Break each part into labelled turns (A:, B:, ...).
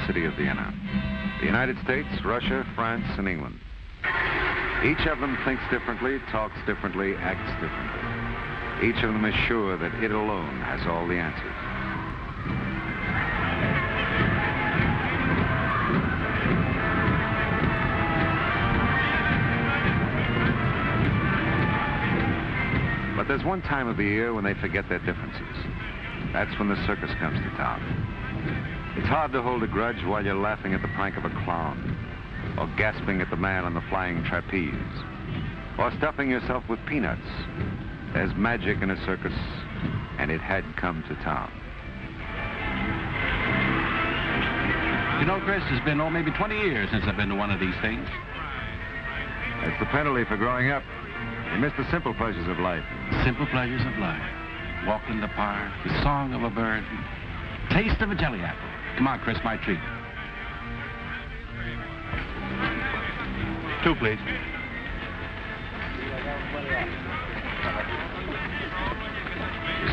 A: city of Vienna. The United States, Russia, France, and England. Each of them thinks differently, talks differently, acts differently. Each of them is sure that it alone has all the answers. But there's one time of the year when they forget their differences. That's when the circus comes to town. It's hard to hold a grudge while you're laughing at the prank of a clown, or gasping at the man on the flying trapeze, or stuffing yourself with peanuts. There's magic in a circus, and it had come to town.
B: You know, Chris, it's been, maybe 20 years since I've been to one of these things.
A: That's the penalty for growing up. You miss the simple pleasures of life.
B: Simple pleasures of life. Walk in the park, the song of a bird, taste of a jelly apple. Come on, Chris, my treat. 2, please.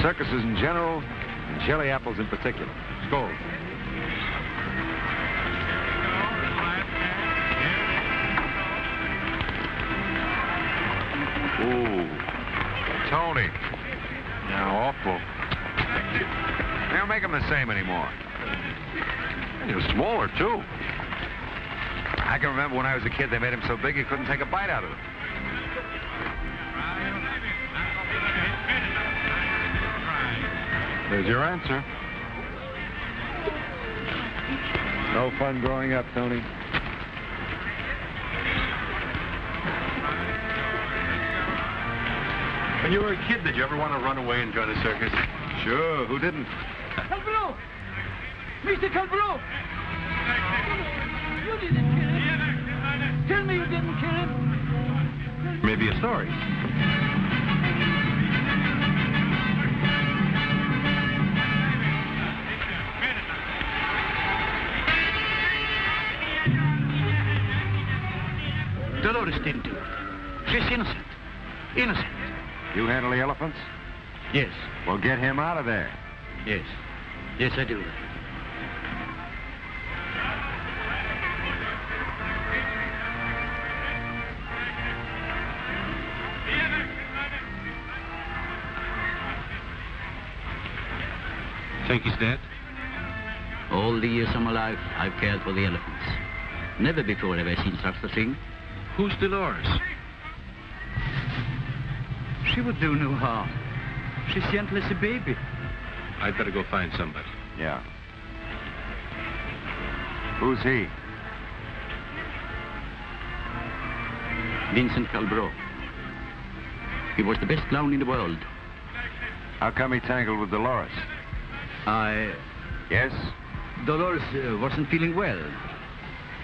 A: Circuses in general, and jelly apples in particular. Skål. Ooh. Tony.
B: Now, awful.
A: They don't make them the same anymore.
B: And you're smaller, too.
A: I can remember when I was a kid, they made them so big you couldn't take a bite out of them.
B: There's your answer.
A: No fun growing up, Tony.
B: When you were a kid, did you ever want to run away and join a circus?
A: Sure, who didn't?
C: Calvaro! Mr. Calvaro! You didn't kill him. Tell me you didn't kill him.
B: Maybe a story.
C: Delores didn't do it. She's innocent. Innocent.
A: You handle the elephants?
C: Yes.
A: Well, get him out of there.
C: Yes. Yes, I do.
B: Think he's dead?
D: All the years of my life, I've cared for the elephants. Never before have I seen such a thing.
B: Who's Delores?
C: She would do no harm. She's gentle as a baby.
B: I'd better go find somebody.
A: Yeah. Who's he?
D: Vincent Calbro. He was the best clown in the world.
A: How come he tangled with Delores? Yes?
C: Delores wasn't feeling well.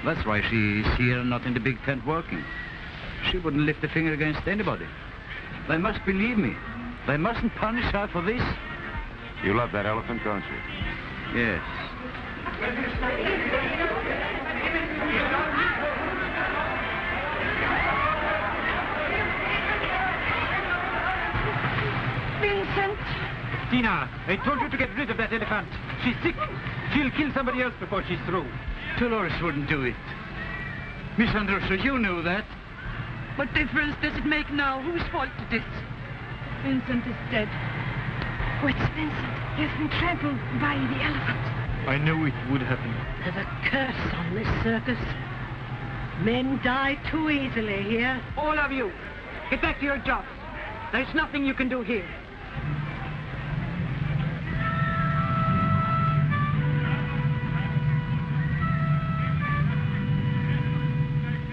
C: That's why she's here, not in the big tent working. She wouldn't lift a finger against anybody. They must believe me. They mustn't punish her for this.
A: You love that elephant, don't you?
C: Yes.
E: Vincent!
C: Tina, I told you to get rid of that elephant. She's sick. She'll kill somebody else before she's through. Dolores wouldn't do it. Miss Andrusha, you knew that.
E: What difference does it make now? Whose fault it is? Vincent is dead. Oh, it's Vincent. He has been trampled by the elephant.
C: I knew it would happen.
E: There's a curse on this circus. Men die too easily here. All of you, get back to your jobs. There's nothing you can do here.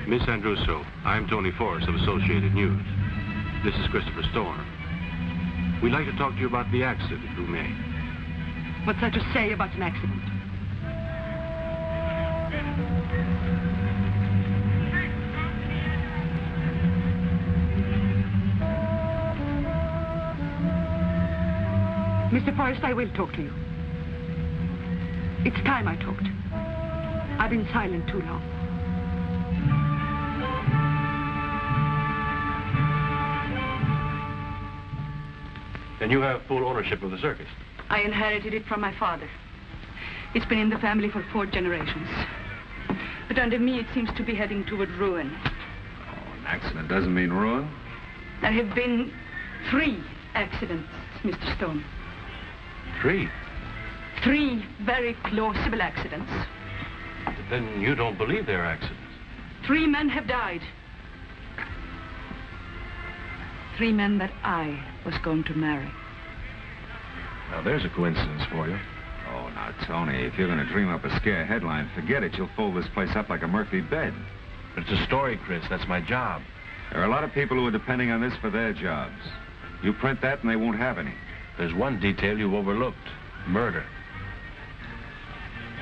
B: Miss Andrusso, I'm Tony Forrest of Associated News. This is Christopher Storm. We'd like to talk to you about the accident, if we may.
E: What's there to say about an accident? Mr. Forrest, I will talk to you. It's time I talked. I've been silent too long.
B: And you have full ownership of the circus?
E: I inherited it from my father.
F: It's been in the family for 4 generations. But under me, it seems to be heading toward ruin.
A: Oh, an accident doesn't mean ruin.
F: There have been 3 accidents, Mr. Stone.
B: 3?
F: 3 very plausible accidents.
B: Then you don't believe they're accidents.
F: 3 men have died. 3 men that I was going to marry.
B: Now, there's a coincidence for you.
A: Oh, now, Tony, if you're going to dream up a scare headline, forget it. You'll fold this place up like a Murphy bed.
B: But it's a story, Chris. That's my job.
A: There are a lot of people who are depending on this for their jobs. You print that and they won't have any.
B: There's one detail you've overlooked. Murder.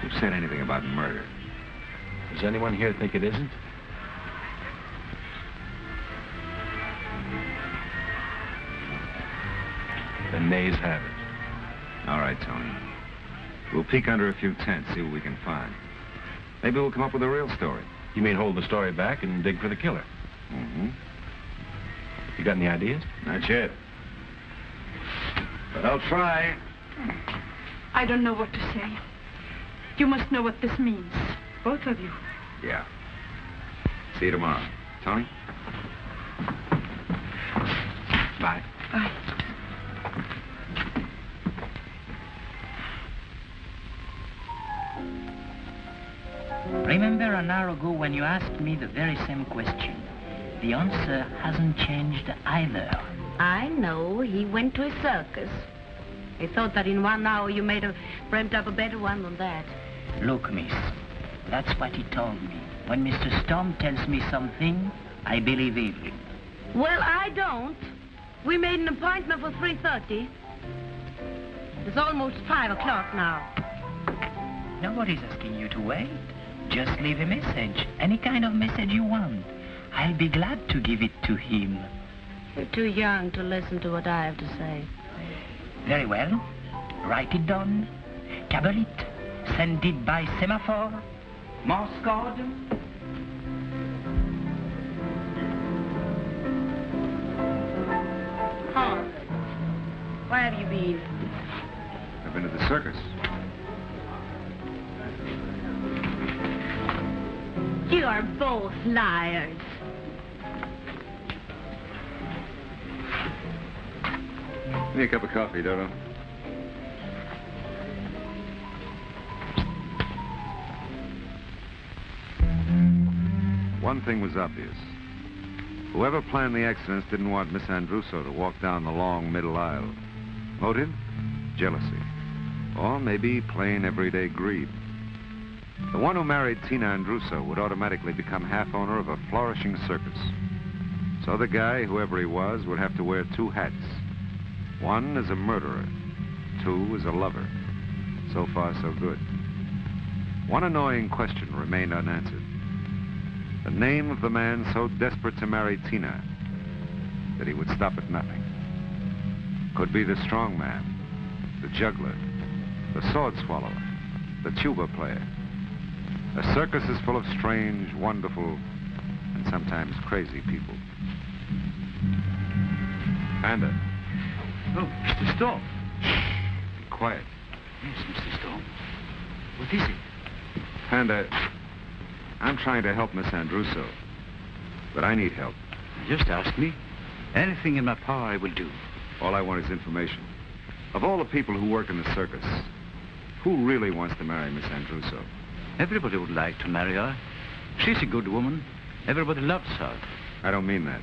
A: Who said anything about murder?
B: Does anyone here think it isn't? The nays have it.
A: All right, Tony. We'll peek under a few tents, see what we can find. Maybe we'll come up with a real story.
B: You mean hold the story back and dig for the killer?
A: Mm-hmm.
B: You got any ideas?
A: Not yet. But I'll try.
F: I don't know what to say. You must know what this means. Both of you.
A: Yeah. See you tomorrow. Tony? Bye.
F: Bye.
G: Remember an hour ago when you asked me the very same question? The answer hasn't changed either.
H: I know. He went to a circus. I thought that in 1 hour you may have dreamt up a better one than that.
G: Look, miss, that's what he told me. When Mr. Storm tells me something, I believe him.
H: Well, I don't. We made an appointment for 3:30. It's almost 5 o'clock now.
G: Nobody's asking you to wait. Just leave a message, any kind of message you want. I'll be glad to give it to him.
H: You're too young to listen to what I have to say.
G: Very well. Write it down. Cable it. Send it by semaphore. Morse code.
H: Hans, where have you been?
A: I've been to the circus.
H: You are both liars.
A: Give me a cup of coffee, Dodo. One thing was obvious. Whoever planned the accidents didn't want Miss Andrusso to walk down the long middle aisle. Motive? Jealousy. Or maybe plain everyday greed. The one who married Tina Andrusso would automatically become half owner of a flourishing circus. So the guy, whoever he was, would have to wear 2 hats. One as a murderer, 2 as a lover. So far, so good. One annoying question remained unanswered. The name of the man so desperate to marry Tina that he would stop at nothing. Could be the strong man, the juggler, the sword swallower, the tuba player. A circus is full of strange, wonderful, and sometimes crazy people. Panda.
C: Oh, Mr. Storm.
A: Shh. Be quiet.
C: Yes, Mr. Storm. What is it?
A: Panda, I'm trying to help Miss Andrusso, but I need help.
C: Just ask me. Anything in my power I will do.
A: All I want is information. Of all the people who work in the circus, who really wants to marry Miss Andrusso?
C: Everybody would like to marry her. She's a good woman. Everybody loves her.
A: I don't mean that.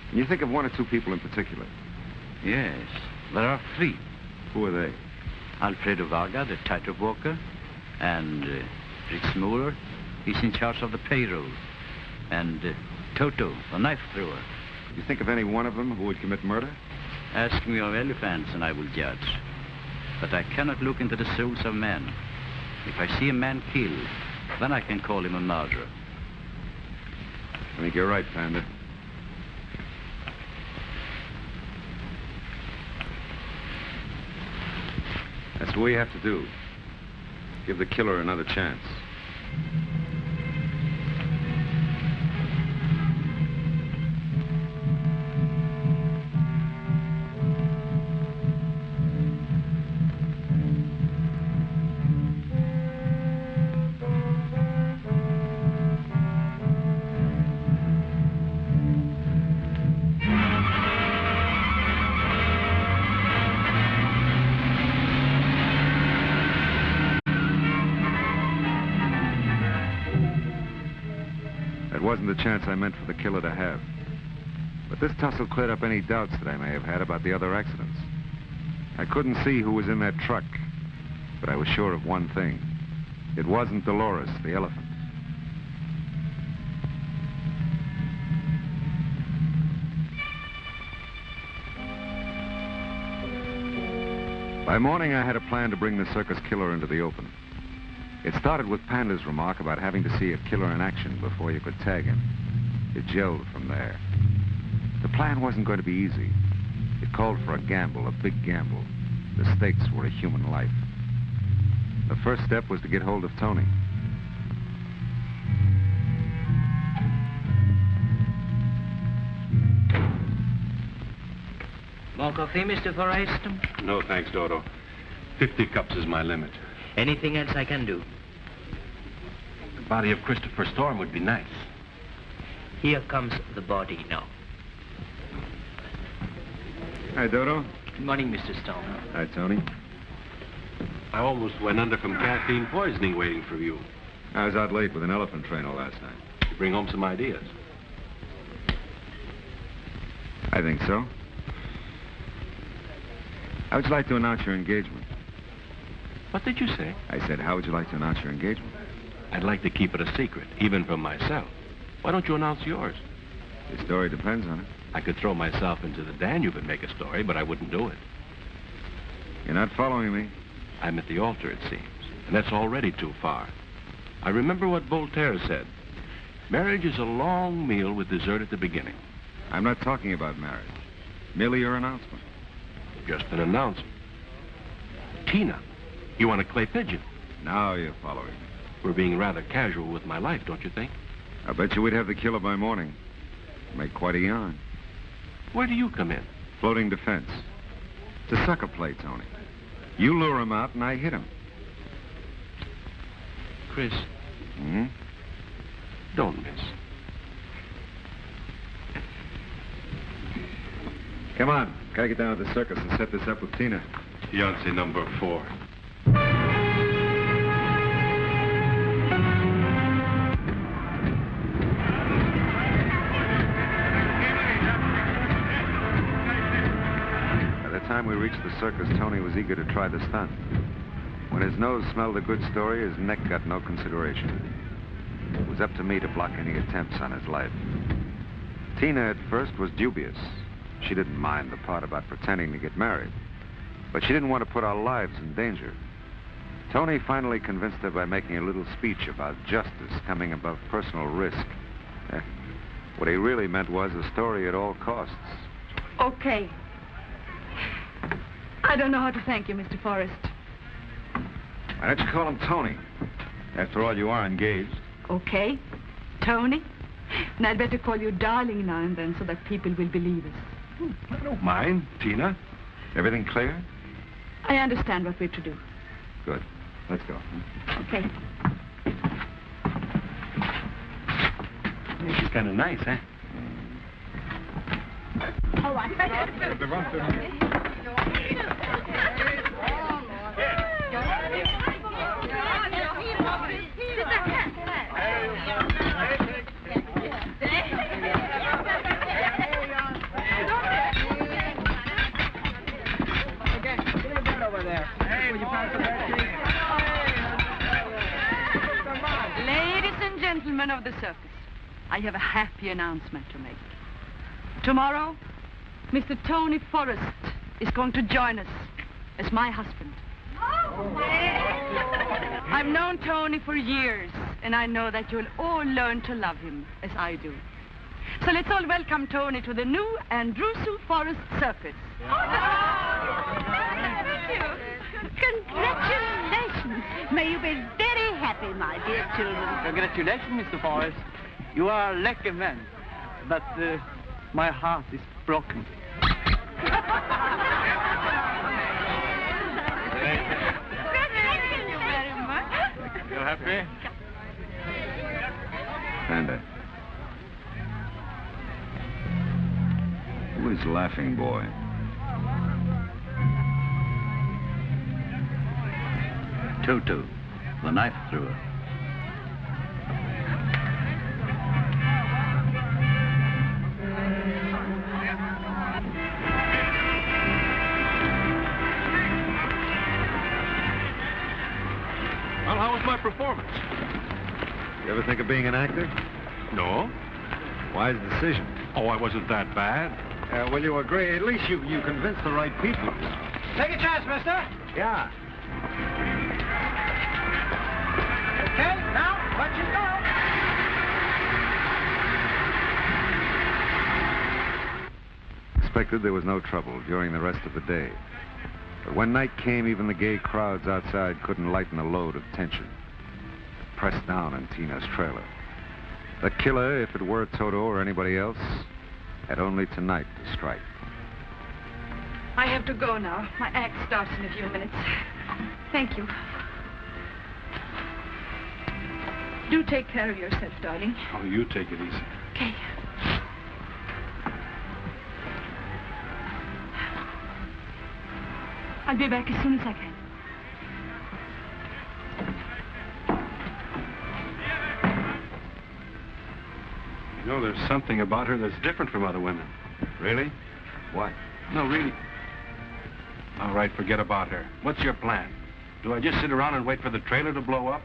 A: Can you think of 1 or 2 people in particular?
C: Yes, there are 3.
A: Who are they?
C: Alfredo Varga, the tightrope walker, and Fritz Mohr, he's in charge of the payroll, and Toto, the knife thrower.
A: You think of any one of them who would commit murder?
C: Ask me of elephants and I will judge. But I cannot look into the souls of men. If I see a man killed, then I can call him a murderer.
A: I think you're right, Panda. That's what we have to do. Give the killer another chance. That wasn't the chance I meant for the killer to have. But this tussle cleared up any doubts that I may have had about the other accidents. I couldn't see who was in that truck, but I was sure of one thing. It wasn't Delores, the elephant. By morning, I had a plan to bring the circus killer into the open. It started with Panda's remark about having to see a killer in action before you could tag him. It gelled from there. The plan wasn't going to be easy. It called for a gamble, a big gamble. The stakes were a human life. The first step was to get hold of Tony.
G: More coffee, Mr. Forrest?
B: No, thanks, Dodo. 50 cups is my limit.
G: Anything else I can do?
B: The body of Christopher Storm would be nice.
G: Here comes the body now.
A: Hi, Dodo.
G: Good morning, Mr. Storm.
A: Hi, Tony.
B: I almost went under from caffeine poisoning waiting for you.
A: I was out late with an elephant trainer last night.
B: You bring home some ideas.
A: I think so. How would you like to announce your engagement?
B: What did you say?
A: I said, how would you like to announce your engagement?
B: I'd like to keep it a secret, even from myself. Why don't you announce yours?
A: The story depends on it.
B: I could throw myself into the Danube and make a story, but I wouldn't do it.
A: You're not following me.
B: I'm at the altar, it seems, and that's already too far. I remember what Voltaire said. Marriage is a long meal with dessert at the beginning.
A: I'm not talking about marriage. Merely your announcement.
B: Just an announcement. Tina, you want a clay pigeon?
A: Now you're following me.
B: We're being rather casual with my life, don't you think?
A: I bet you we'd have the killer by morning. Make quite a yarn.
B: Where do you come in?
A: Floating defense. It's a sucker play, Tony. You lure him out and I hit him.
B: Chris, don't miss.
A: Come on. Gotta get down to the circus and set this up with Tina.
B: Fiancé number 4.
A: By the time we reached the circus, Tony was eager to try the stunt. When his nose smelled a good story, his neck got no consideration. It was up to me to block any attempts on his life. Tina, at first, was dubious. She didn't mind the part about pretending to get married, but she didn't want to put our lives in danger. Tony finally convinced her by making a little speech about justice coming above personal risk. What he really meant was a story at all costs.
F: Okay. I don't know how to thank you, Mr. Forrest.
A: Why don't you call him Tony? After all, you are engaged.
F: Okay. Tony? And I'd better call you darling now and then so that people will believe us.
A: I don't mind. Tina, everything clear?
F: I understand what we're to do.
A: Good. Let's go.
F: Okay.
B: She's kind of nice, eh?
F: All right.
I: Ladies and gentlemen of the circus, I have a happy announcement to make. Tomorrow, Mr. Tony Forrest is going to join us as my husband. I've known Tony for years, and I know that you'll all learn to love him as I do. So let's all welcome Tony to the new Andrew Forrest Circus.
H: Congratulations. May you be very happy, my dear children.
J: Congratulations, Mr. Forrest. You are a lucky man. But my heart is broken.
H: Thank you very much.
B: You happy?
A: Panda. Who is laughing, boy?
C: Tutu, the knife thrower.
B: performance.
A: You ever think of being an actor?
B: No.
A: Wise decision.
B: Oh, I wasn't that bad.
A: Well, you agree. At least you convinced the right people.
J: Take a chance, mister.
A: Yeah.
J: Okay, now, let you go.
A: Expected there was no trouble during the rest of the day. But when night came, even the gay crowds outside couldn't lighten the load of tension pressed down on Tina's trailer. The killer, if it were Toto or anybody else, had only tonight to strike.
F: I have to go now. My act starts in a few minutes. Thank you. Do take care of yourself, darling.
B: Oh, you take it easy.
F: Okay. I'll be back as soon as I can.
B: You know, there's something about her that's different from other women.
A: Really? What?
B: No, really. All right, forget about her. What's your plan? Do I just sit around and wait for the trailer to blow up?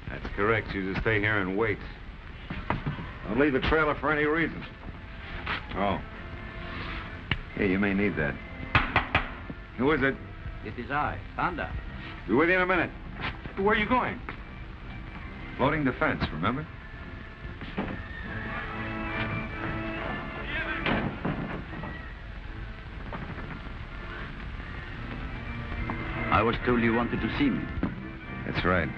A: That's correct. You just stay here and wait. Don't leave the trailer for any reason. Oh. Hey, you may need that. Who is it?
C: It is I, Panda.
A: Be with you in a minute.
B: Where are you going?
A: Floating defense, remember?
C: I was told you wanted to see me.
A: That's right.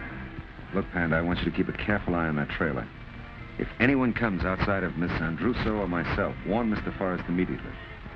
A: Look, Panda, I want you to keep a careful eye on that trailer. If anyone comes outside of Miss Andruso or myself, warn Mr. Forrest immediately.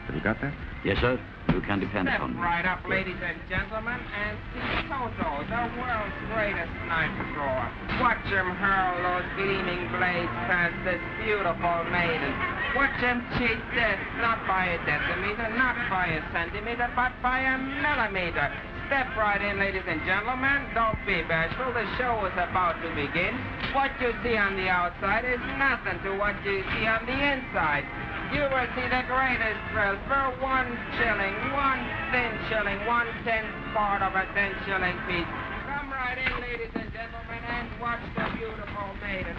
A: Have you got that?
C: Yes, sir. You can depend
K: Step
C: upon me.
K: right up, ladies and gentlemen, and see Toto, the world's greatest knife thrower. Watch him hurl those gleaming blades past this beautiful maiden. Watch him cheat death, not by a decimeter, not by a centimeter, but by a millimeter. Step right in, ladies and gentlemen. Don't be bashful. The show is about to begin. What you see on the outside is nothing to what you see on the inside. You will see the greatest thrill for 1 shilling, 1 thin shilling, 1/10 part of a 10 shilling piece. Come right in, ladies and gentlemen, and watch the beautiful maiden.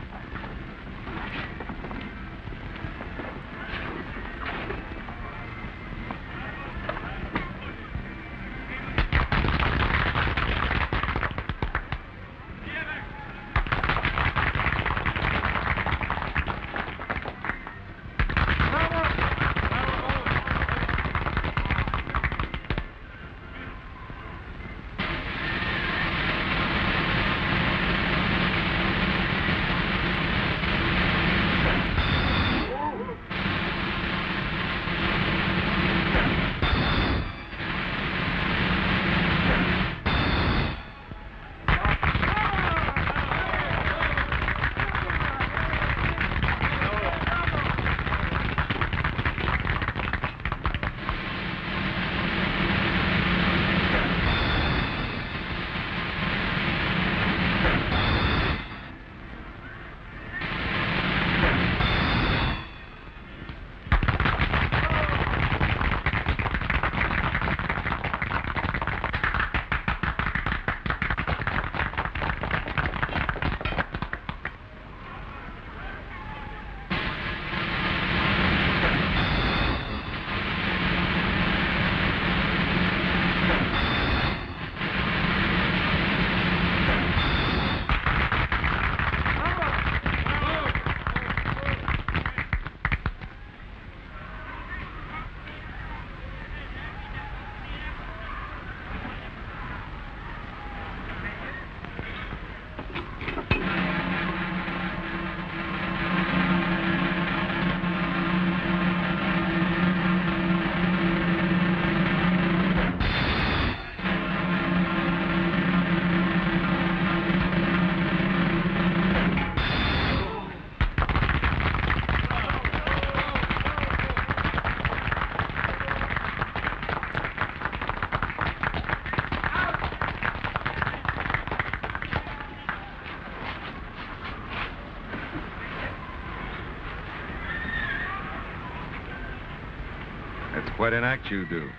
A: Quite an act you do.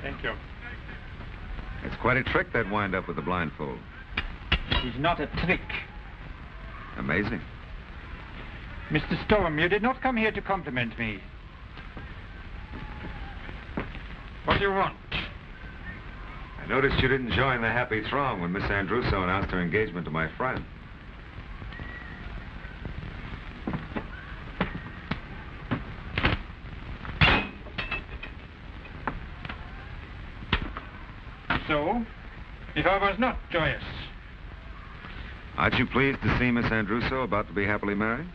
B: Thank you.
A: Quite a trick, that wind-up with the blindfold.
L: It is not a trick.
A: Amazing.
L: Mr. Storm, you did not come here to compliment me. What do you want?
A: I noticed you didn't join the happy throng when Miss Andrusso announced her engagement to my friend.
L: So, if I was not joyous.
A: Aren't you pleased to see Miss Andrusso about to be happily married?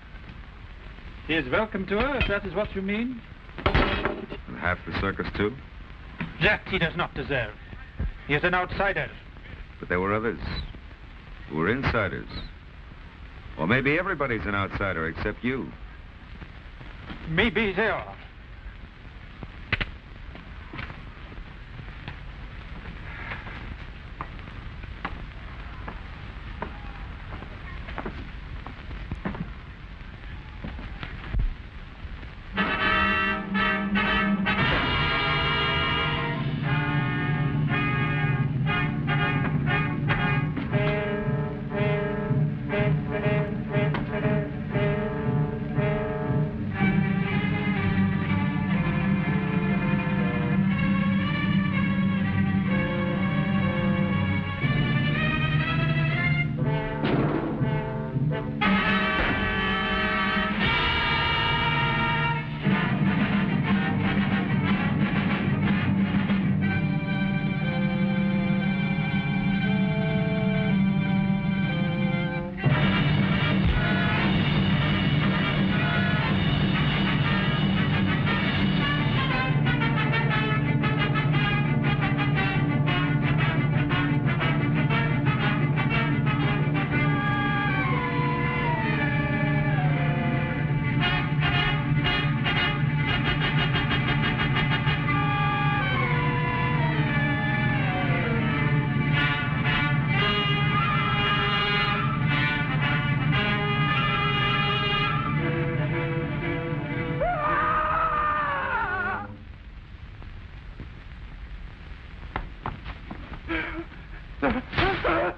L: He is welcome to her, if that is what you mean.
A: And half the circus, too?
L: That he does not deserve. He is an outsider.
A: But there were others who were insiders. Or maybe everybody's an outsider except you.
L: Maybe they are.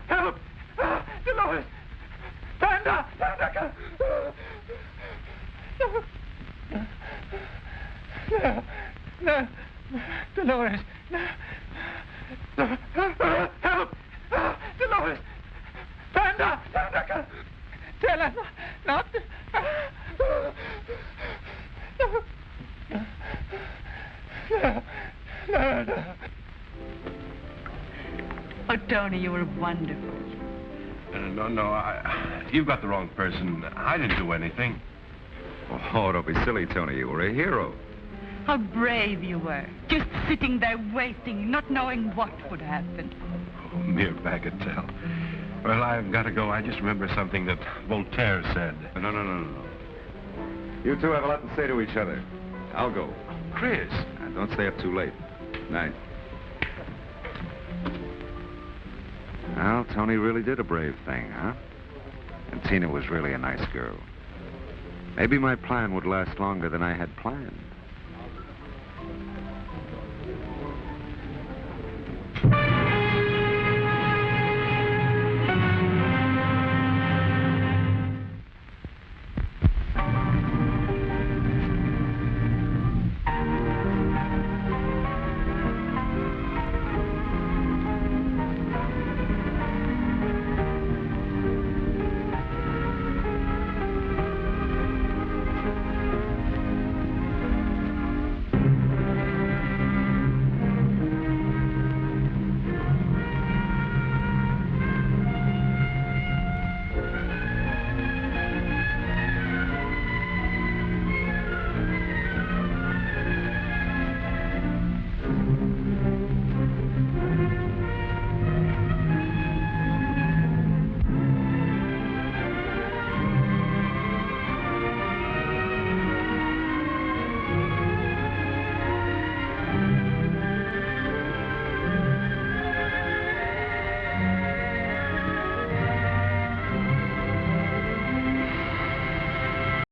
M: Help! Delores! Panda! Panda! No! No! Delores! No! Help! Delores! Panda! Panda! Tell us not! No!
I: Oh, Tony, you were wonderful.
B: No, you've got the wrong person. I didn't do anything.
A: Oh, don't be silly, Tony. You were a hero.
I: How brave you were. Just sitting there waiting, not knowing what would happen.
B: Oh, mere bagatelle. Well, I've got to go. I just remember something that Voltaire said.
A: No. You two have a lot to say to each other. I'll go.
B: Chris.
A: Don't stay up too late. Night. Well, Tony really did a brave thing, huh? And Tina was really a nice girl. Maybe my plan would last longer than I had planned.